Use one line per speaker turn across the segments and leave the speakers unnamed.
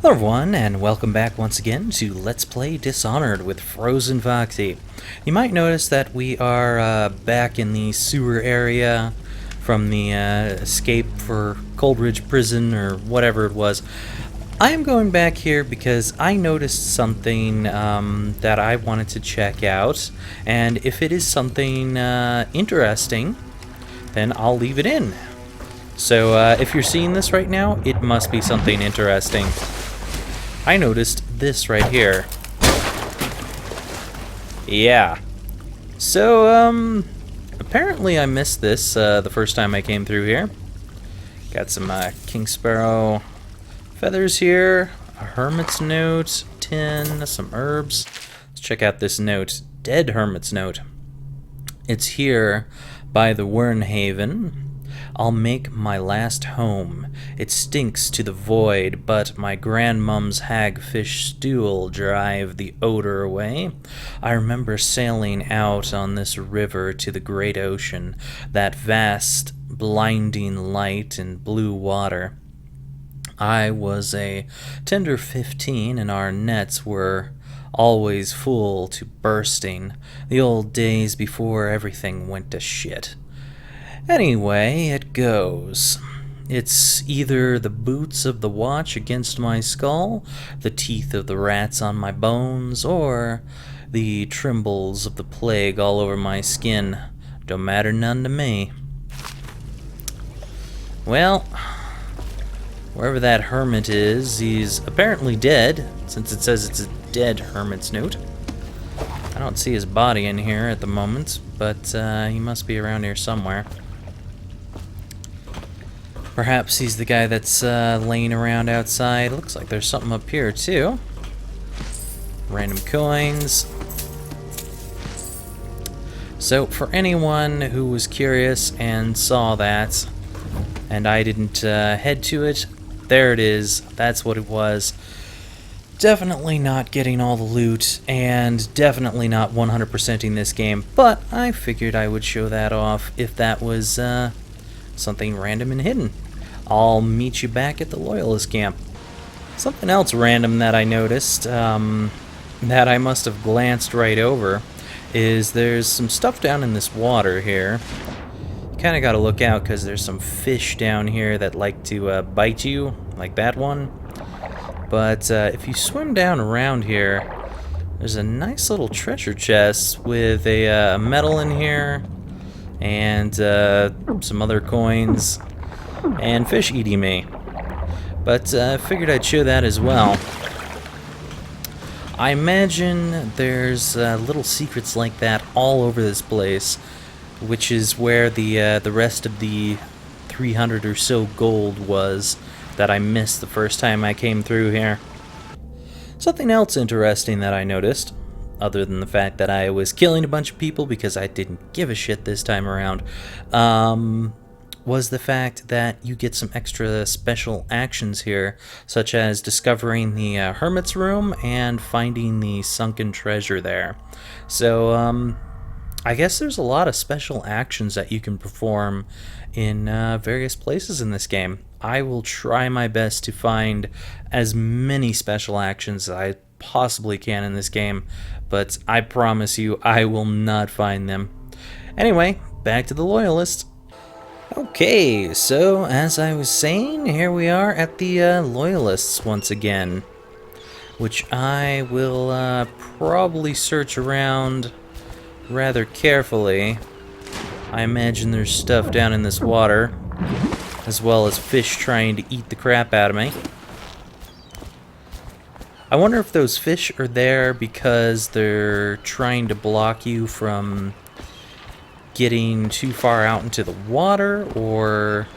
Hello everyone, and welcome back once again to Let's Play Dishonored with FrozenFoxy. You might notice that we are back in the sewer area from the escape for Coldridge Prison, or whatever it was. I am going back here because I noticed something that I wanted to check out, and if it is something interesting, then I'll leave it in. So if you're seeing this right now, it must be something interesting. I noticed this right here. Yeah. So, apparently I missed this the first time I came through here. Got some King Sparrow feathers here, a hermit's note, tin, some herbs. Let's check out this note. Dead hermit's note. It's here by the Wernhaven. I'll make my last home. It stinks to the void, but my grandmum's hagfish stew'll drive the odor away. I remember sailing out on this river to the great ocean, that vast, blinding light in blue water. I was a tender 15, and our nets were always full to bursting, the old days before everything went to shit. Anyway, it goes. It's either the boots of the watch against my skull, the teeth of the rats on my bones, or the trembles of the plague all over my skin. Don't matter none to me. Well, wherever that hermit is, he's apparently dead, since it says it's a dead hermit's note. I don't see his body in here at the moment, but he must be around here somewhere. Perhaps he's the guy that's laying around outside. Looks like there's something up here, too. Random coins. So, for anyone who was curious and saw that, and I didn't head to it, there it is. That's what it was. Definitely not getting all the loot, and definitely not 100%ing this game, but I figured I would show that off if that was something random and hidden. I'll meet you back at the Loyalist camp. Something else random that I noticed, that I must have glanced right over, is there's some stuff down in this water here. You kind of got to look out because there's some fish down here that like to bite you, like that one. But if you swim down around here, there's a nice little treasure chest with a medal in here, and some other coins, and fish eating me. But I figured I'd show that as well. I imagine there's little secrets like that all over this place, which is where the rest of the 300 or so gold was that I missed the first time I came through here. Something else interesting that I noticed, other than the fact that I was killing a bunch of people because I didn't give a shit this time around, was the fact that you get some extra special actions here, such as discovering the Hermit's Room and finding the sunken treasure there. So, I guess there's a lot of special actions that you can perform in various places in this game. I will try my best to find as many special actions as I possibly can in this game, but I promise you I will not find them. Anyway, back to the Loyalist. Okay, so as I was saying, here we are at the Loyalists once again, which I will probably search around rather carefully. I imagine there's stuff down in this water, as well as fish trying to eat the crap out of me. I wonder if those fish are there because they're trying to block you from getting too far out into the water, or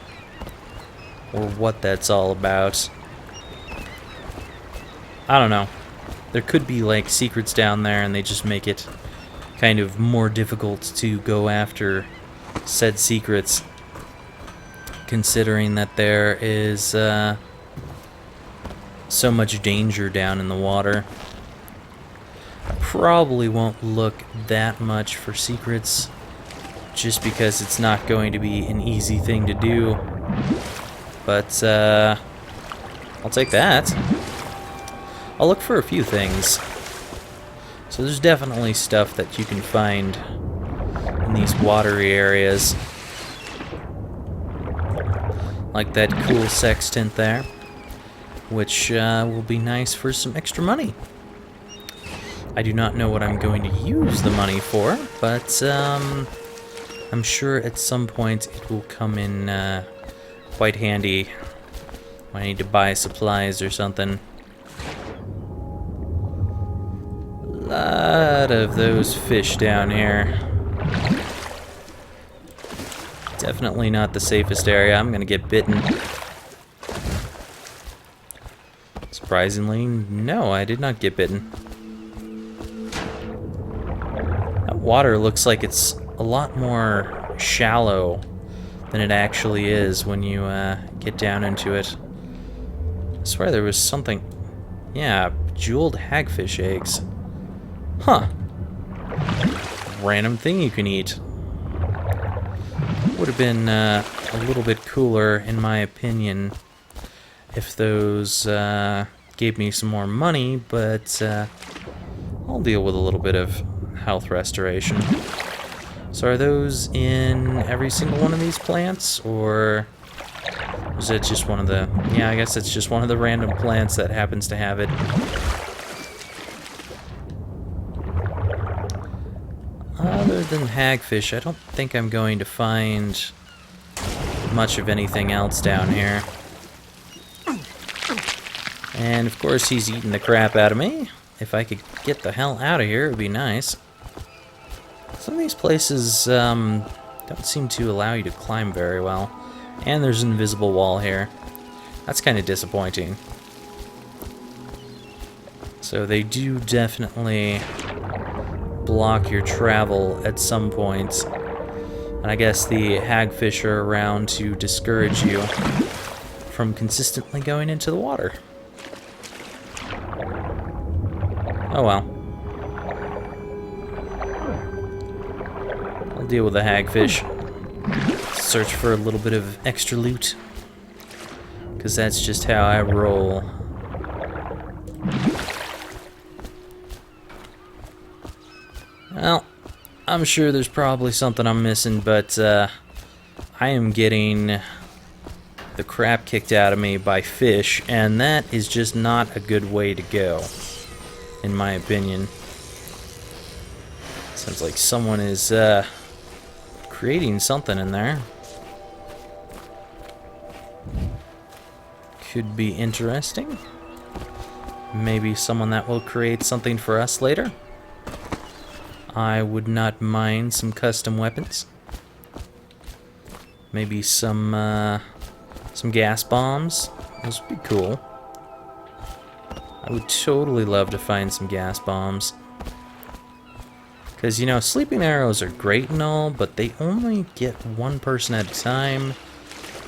what that's all about. I don't know. There could be like secrets down there and they just make it kind of more difficult to go after said secrets, considering that there is so much danger down in the water. I probably won't look that much for secrets, just because it's not going to be an easy thing to do. But I'll take that. I'll look for a few things. So there's definitely stuff that you can find in these watery areas. Like that cool sextant there, which will be nice for some extra money. I do not know what I'm going to use the money for, but I'm sure at some point it will come in quite handy when I need to buy supplies or something. A lot of those fish down here. Definitely not the safest area. I'm gonna get bitten. Surprisingly, no, I did not get bitten. That water looks like it's a lot more shallow than it actually is when you get down into it. I swear there was something... Yeah, jeweled hagfish eggs. Huh. Random thing you can eat. Would have been a little bit cooler, in my opinion, if those gave me some more money, but I'll deal with a little bit of health restoration. So are those in every single one of these plants, or is it just one of the... Yeah, I guess it's just one of the random plants that happens to have it. Other than hagfish, I don't think I'm going to find much of anything else down here. And of course he's eating the crap out of me. If I could get the hell out of here, it would be nice. Some of these places don't seem to allow you to climb very well. And there's an invisible wall here. That's kind of disappointing. So they do definitely block your travel at some point. And I guess the hagfish are around to discourage you from consistently going into the water. Oh well. I'll deal with the hagfish. Search for a little bit of extra loot, because that's just how I roll. Well, I'm sure there's probably something I'm missing, but I am getting the crap kicked out of me by fish, and that is just not a good way to go, in my opinion. Sounds like someone is creating something in there. Could be interesting. Maybe someone that will create something for us later. I would not mind some custom weapons. Maybe some gas bombs. Those would be cool. I would totally love to find some gas bombs. Because, you know, sleeping arrows are great and all, but they only get one person at a time.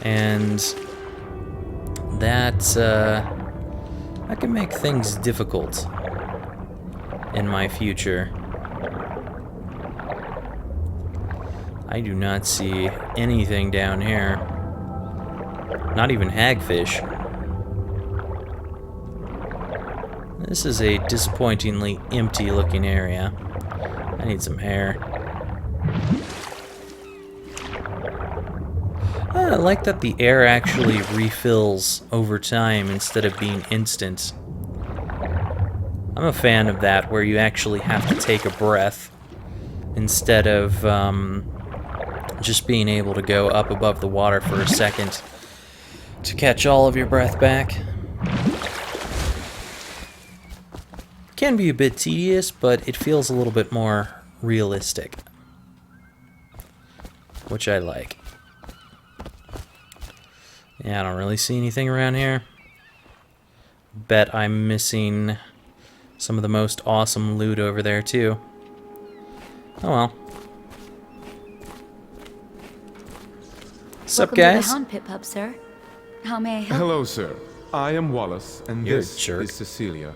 And that can make things difficult in my future. I do not see anything down here. Not even hagfish. This is a disappointingly empty looking area. I need some air. I like that the air actually refills over time instead of being instant. I'm a fan of that, where you actually have to take a breath instead of just being able to go up above the water for a second to catch all of your breath back. Can be a bit tedious, but it feels a little bit more realistic, which I like. Yeah, I don't really see anything around here. Bet I'm missing some of the most awesome loot over there too. Oh well. What's up, guys?
Welcome to the Hound Pit Pub, sir. How may I help?
Hello, sir. I am Wallace, and
You're a
this
jerk.
is Cecilia.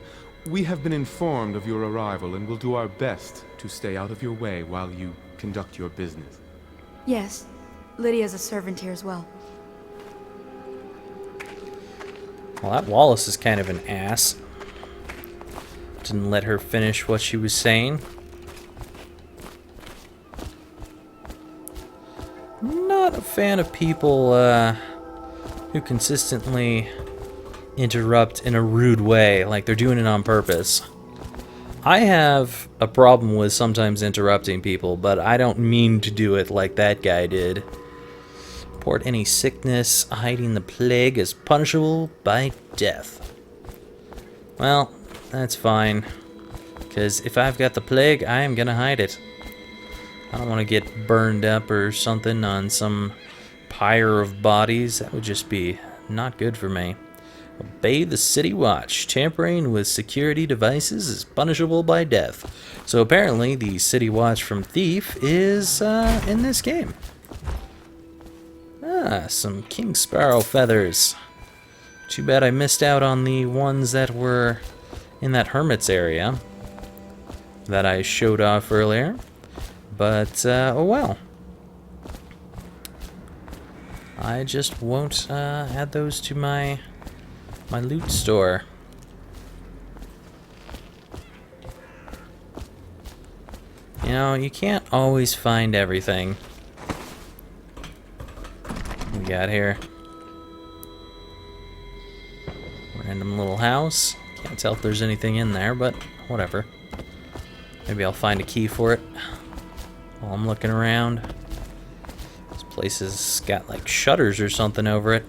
We have been informed of your arrival and will do our best to stay out of your way while you conduct your business.
Yes. Lydia's a servant here as well.
Well, that Wallace is kind of an ass. Didn't let her finish what she was saying. Not a fan of people who consistently interrupt in a rude way, like they're doing it on purpose. I have a problem with sometimes interrupting people, but I don't mean to do it like that guy did. Report any sickness hiding the plague is punishable by death. Well, that's fine, because if I've got the plague, I am gonna hide it. I don't want to get burned up or something on some pyre of bodies. That would just be not good for me. Obey the city watch. Tampering with security devices is punishable by death. So apparently the city watch from Thief is in this game. Ah, some King Sparrow feathers. Too bad I missed out on the ones that were in that hermit's area that I showed off earlier. But, oh well. I just won't add those to my loot store. You know, you can't always find everything. What we got here? Random little house. Can't tell if there's anything in there, but whatever. Maybe I'll find a key for it while I'm looking around. This place has got like shutters or something over it.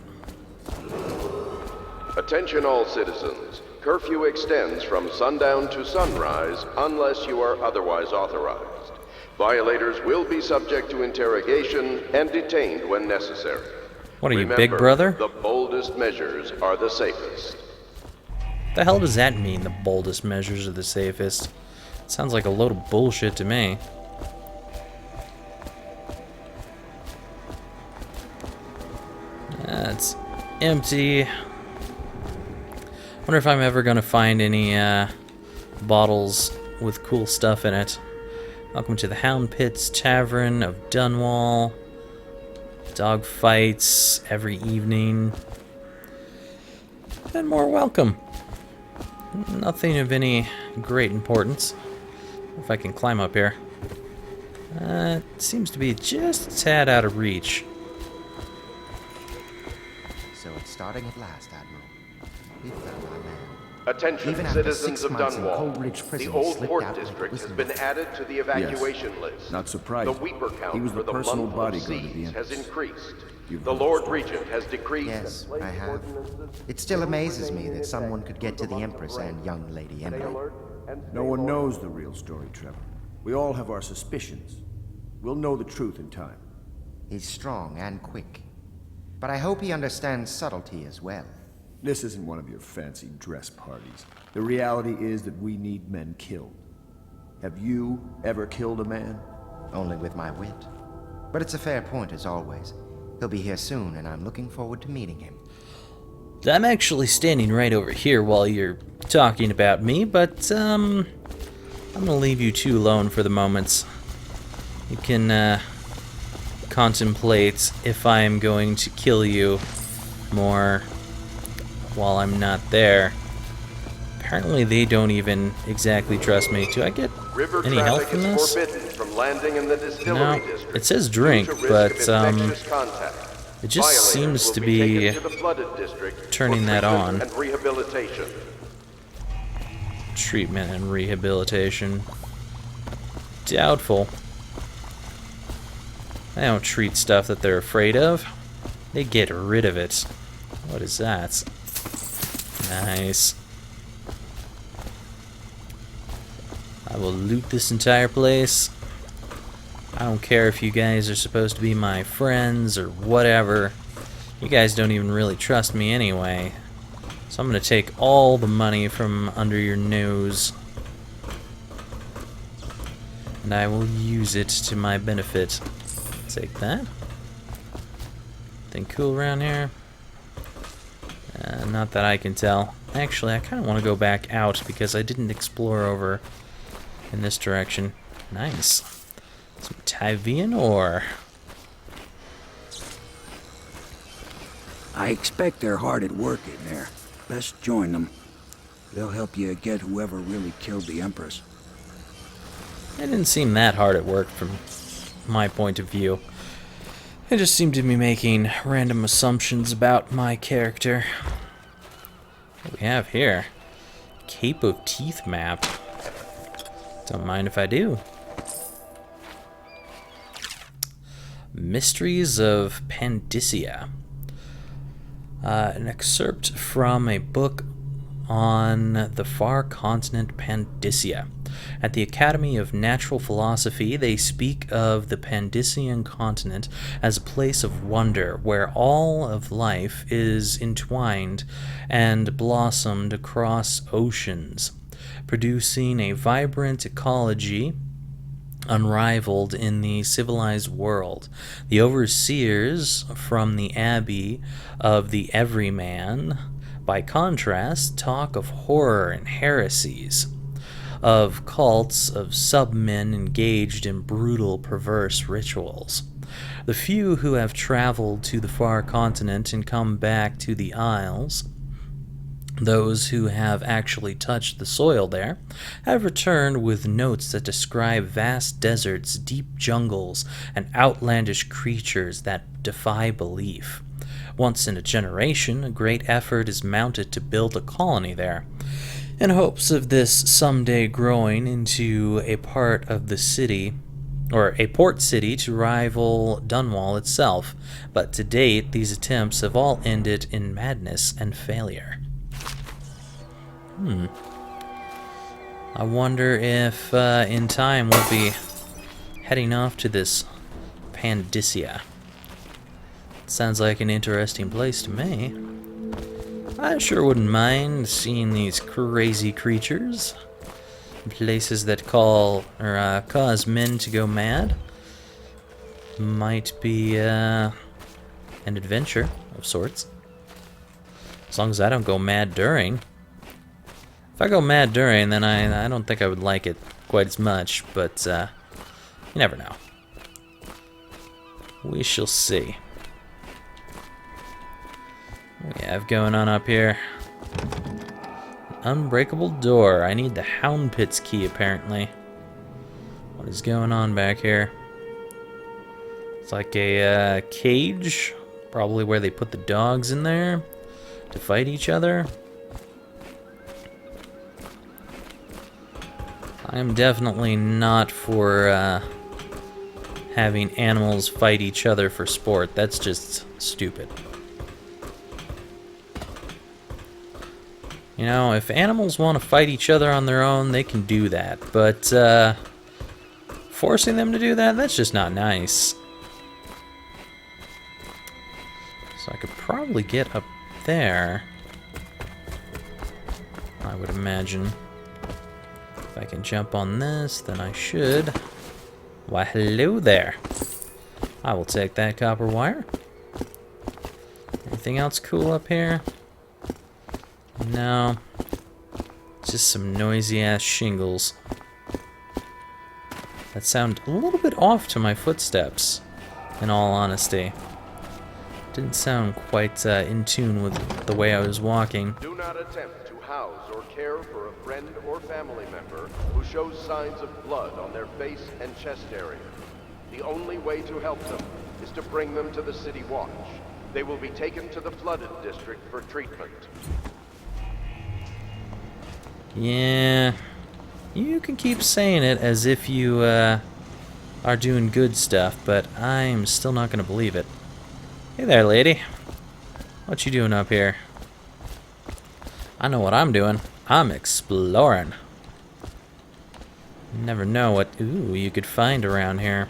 Attention all citizens. Curfew extends from sundown to sunrise unless you are otherwise authorized. Violators will be subject to interrogation and detained when necessary.
What are you,
Remember,
big brother?
The boldest measures are the safest.
The hell does that mean, the boldest measures are the safest? It sounds like a load of bullshit to me. It's empty. Wonder if I'm ever gonna find any bottles with cool stuff in it. Welcome to the Hound Pits Tavern of Dunwall. Dog fights every evening. And more welcome. Nothing of any great importance. If I can climb up here. It seems to be just a tad out of reach.
So it's starting at last, Admiral. We found our man.
Attention
Even after
citizens
6
of
months in
Dunwall.
Coleridge
The
Prison, he
Old
slipped
Port
out like it
District
was
has been
nothing.
added to the evacuation list.
Not surprising.
The Weeper count
He was
for
the
the
personal
month
bodyguard
of
of the
siege has
Empress.
increased.
You've
The
heard the
Lord
story.
Regent has decreed
Yes,
that
I have.
ordinances
It still amazes me that someone could get to the Empress and young Lady Emily.
No one knows the real story, Trevor. We all have our suspicions. We'll know the truth in time.
He's strong and quick. But I hope he understands subtlety as well.
This isn't one of your fancy dress parties. The reality is that we need men killed. Have you ever killed a man?
Only with my wit. But it's a fair point as always. He'll be here soon, and I'm looking forward to meeting him.
I'm actually standing right over here while you're talking about me, but I'm gonna leave you two alone for the moment. You can contemplate if I am going to kill you more while I'm not there. Apparently they don't even exactly trust me. Do I get
River
any help
traffic
from
is
this?
forbidden from landing in the
No,
distillery district.
it says drink,
due to risk
but
of infectious contact.
it just
Violators
seems
will
to
be
be
taken to the flooded district
turning
for
that
treatment
on.
and rehabilitation.
Treatment and rehabilitation. Doubtful. They don't treat stuff that they're afraid of. They get rid of it. What is that? Nice. I will loot this entire place. I don't care if you guys are supposed to be my friends or whatever. You guys don't even really trust me anyway. So I'm gonna take all the money from under your nose. And I will use it to my benefit. Take that. Anything cool around here? Not that I can tell. Actually, I kind of want to go back out because I didn't explore over in this direction. Nice. Some Tyvian ore.
I expect they're hard at work in there. Best join them. They'll help you get whoever really killed the Empress.
It didn't seem that hard at work from my point of view. It just seemed to be making random assumptions about my character. What do we have here? Cape of Teeth map. Don't mind if I do. Mysteries of Pandysia. An excerpt from a book on the far continent Pandysia. At the Academy of Natural Philosophy, they speak of the Pandysian continent as a place of wonder where all of life is entwined and blossomed across oceans, producing a vibrant ecology unrivaled in the civilized world. The overseers from the Abbey of the Everyman, by contrast, talk of horror and heresies, of cults of submen engaged in brutal, perverse rituals. The few who have traveled to the far continent and come back to the Isles, those who have actually touched the soil there, have returned with notes that describe vast deserts, deep jungles, and outlandish creatures that defy belief. Once in a generation, a great effort is mounted to build a colony there, in hopes of this someday growing into a part of the city, or a port city to rival Dunwall itself. But to date, these attempts have all ended in madness and failure. I wonder if in time we'll be heading off to this Pandysia. Sounds like an interesting place to me. I sure wouldn't mind seeing these crazy creatures. Places that cause men to go mad. Might be an adventure of sorts. As long as I don't go mad during. If I go mad during, then I don't think I would like it quite as much, but you never know. We shall see. What do we have going on up here? Unbreakable door. I need the Hound Pit's key, apparently. What is going on back here? It's like a cage. Probably where they put the dogs in there to fight each other. I am definitely not for having animals fight each other for sport. That's just stupid. You know, if animals want to fight each other on their own, they can do that. But forcing them to do that, that's just not nice. So I could probably get up there, I would imagine. If I can jump on this, then I should. Why, hello there. I will take that copper wire. Anything else cool up here? No. Just some noisy-ass shingles that sound a little bit off to my footsteps, in all honesty. Didn't sound quite in tune with the way I was walking.
Do not attempt to house or care for a friend or family member who shows signs of blood on their face and chest area. The only way to help them is to bring them to the City Watch. They will be taken to the flooded district for treatment.
Yeah, you can keep saying it as if you are doing good stuff, but I'm still not going to believe it. Hey there, lady. What you doing up here? I know what I'm doing. I'm exploring. You never know what you could find around here.